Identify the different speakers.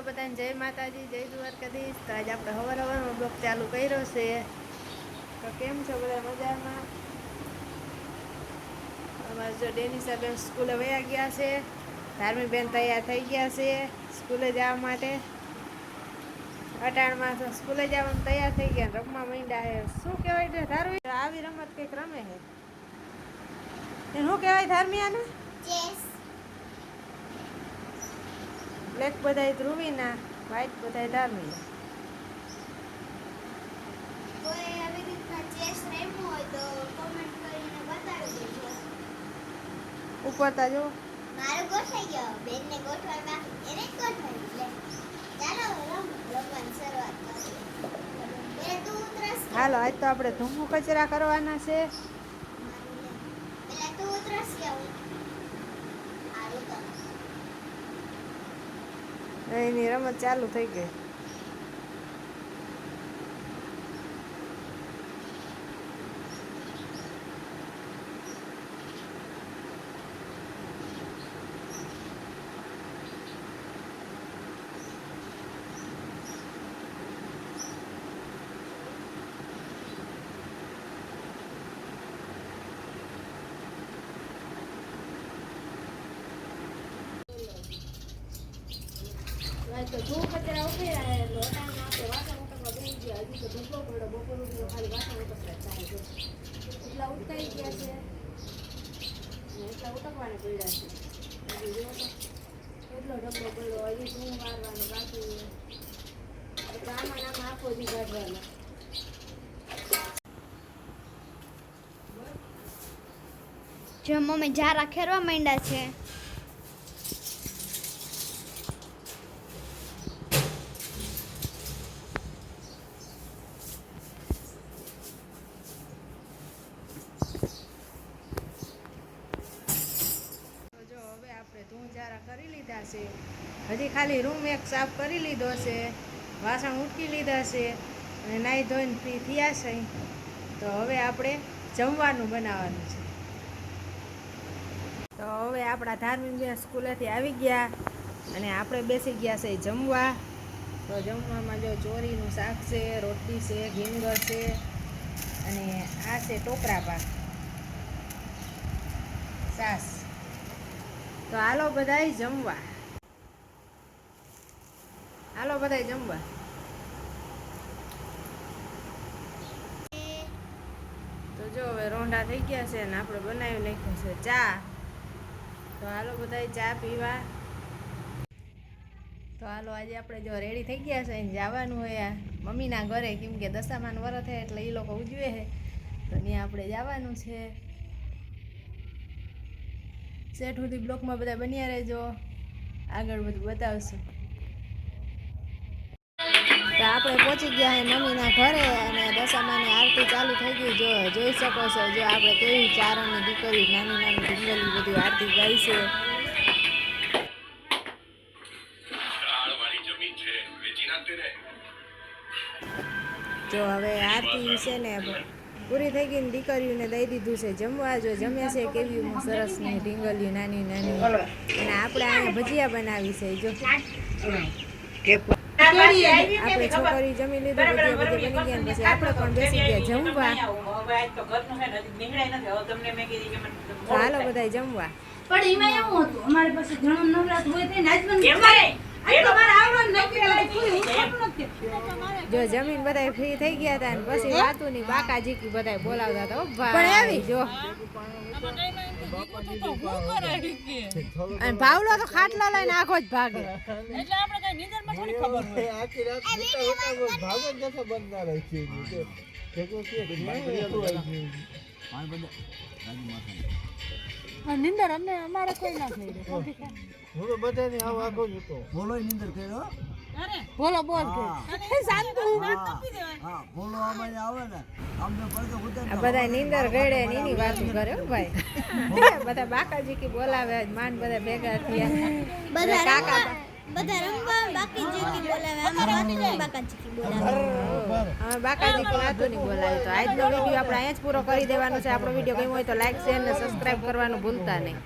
Speaker 1: બધાને જય માતાજી, જય દ્વારકાધીશ। તો આજે આપણે સવારનો બ્લોગ ચાલુ કર્યો છે। તો કેમ છો બધા? મજામાં? અમારે જો ડેનિશા બેન સ્કૂલે વયા ગયા છે, ધાર્મિક બેન તૈયાર થઈ ગયા છે સ્કૂલે જવા માટે। અટાણમાં તો સ્કૂલે જવાનું તૈયાર થઈ ગયા, રમવા માંડ્યા છે। શું કહેવાય છે ધાર્મિક? આવી રમત કંઈક રમે છે, શું કહેવાય ધાર્મિયાને? ચેસ। બ્લેક બધાય ધ્રુવીના, વ્હાઈટ બધાય ધાર્મિયા।
Speaker 2: કોઈ આવી રીતના ચેસ રમ્યું હોય તો કમેન્ટ કરીને બતાવી દેજો।
Speaker 1: ઉપરતા જો
Speaker 2: મારો ગોઠવાઈ ગયો, બેનને ગોઠવાય બાકી, એને જ ગોઠવાઈ લે। ચાલો રમવાની શરૂઆત કરીએ। બે તું ઉતરસ,
Speaker 1: હાલો આજ તો આપણે ધૂમું કચરા કરવાના છે।
Speaker 2: પેલા તું ઉતરસ કે હું આરું તો
Speaker 1: એની રમત ચાલુ થઈ ગઈ। તો ધૂળ કચરા ઉકેલા લોટામાં આપણે વાસણ ઉટકવા બેસી ગયા। હજી તો ધૂપો પડ્યો, બપોર ઉઠી ખાલી વાસણ ઉટકવા થાય છે। એટલા ઉટકાઈ ગયા છે ને એટલા ઉટકવાને પડ્યા છે। હજી જો એટલો ડબ્બો પડ્યો, હજી ધૂળ મારવાનો બાકી, એટલે આમાં આખો દી કાઢવાનો।
Speaker 2: જો મમ્મી જારા ખેરવા માંડ્યા છે।
Speaker 1: ધૂંજારા કરી લીધા છે, હજી ખાલી રૂમ એક સાફ કરી લીધો છે, વાસણ ઉટકી લીધા છે અને નાહી ધોઈને ફ્રી થયા છે। તો હવે આપણે જમવાનું બનાવવાનું છે। તો હવે આપણા ધાર્મિક બેન સ્કૂલેથી આવી ગયા અને આપણે બેસી ગયા છે જમવા। તો જમવામાં જો ચોરીનું શાક છે, રોટલી છે, ભીંગર છે અને આ છે ટોપરા પાક, સાસ। તો હાલો બધાય જમવા, હાલો બધાય જમવા। તો જો હવે રોંઢા થઈ ગયા છે ને આપણે બનાવી નાખ્યું છે ચા। તો હાલો બધાય ચા પીવા। તો હાલો આજે આપણે જો રેડી થઈ ગયા છે, જવાનું હોય મમ્મીના ઘરે, કેમ કે દશામાનું વરત છે એટલે એ લોકો ઉજવે છે, તો ત્યાં આપણે જવાનું છે। સેટ સુધી બ્લોકમાં બધા બન્યા રહેજો, આગળ બધું બતાવશું। તો આપણે પહોંચી ગયા હે મમ્મીના ઘરે અને દશામાની આરતી ચાલુ થઈ ગઈ। જો જોઈ શકો છો, જો આપણે કેવી ચારણની દીકરી નાની નાની ઢીંગલી બધી આરતી ગાઈ છે। જો હવે આરતી છે ને પૂરી થઈ ગઈ ને દીકરીઓને દઈ દીધું છે જમવા। જો જમે છે કેવી સરસ ની ઢીંગલીઓ નાની નાની, અને આપણે અહીંયા ભજીયા બનાવી છે। જો આપણે છોકરી જમી લીધું, ભજીયા બધી બની ગયા, પછી આપણે પણ બેસી ગયા જમવા। હાલો બધા જમવા।
Speaker 3: પણ એમાં એવું હતું, અમારી પાસે ઘણું નવરાત હોય છે ને
Speaker 1: જો જમીન બધા ફ્રી થઈ ગયા હતા, પછી વાતું ની બાકાજી કી બધા બોલાવતા હતા। પણ આવી જો અને ભાવલો તો ખાટલો લઈને આખો જ ભાગે,
Speaker 3: એટલે આપણે કઈ નીંદરમાં થોડી ખબર હોય
Speaker 4: આખી રાત ભાગો જ નતો બનતા રહી છે ભેગો કે
Speaker 3: નીંદર અમને અમારે કોઈ ના થઈ રહ્યો।
Speaker 4: હું તો બધાને આવ આખો જ હતો।
Speaker 5: બોલો નીંદર કર્યો,
Speaker 3: બોલો બોલ કે શાંત
Speaker 5: હા બોલો અમારે આવે ને અમને પડતો ખુદા
Speaker 1: આ બધા નીંદર ગળે ને એની વાતો કરે હો ભાઈ। બધા બાકાજી કી બોલાવે, માન બધા ભેગા થયા,
Speaker 2: બધા
Speaker 1: કાકા
Speaker 2: બધા રમવા બાકી જીકી બોલાવે, અમારા વાતની બાકાજી કી બોલાવે।
Speaker 1: હવે બાકાજી કી વાતો નહીં બોલાવી। તો આજનો વિડીયો આપણે અહીંયા જ પૂરો કરી દેવાનો છે। આપણો વિડીયો ગમ્યો હોય તો લાઈક, શેર ને સબસ્ક્રાઈબ કરવાનું ભૂલતા નહીં।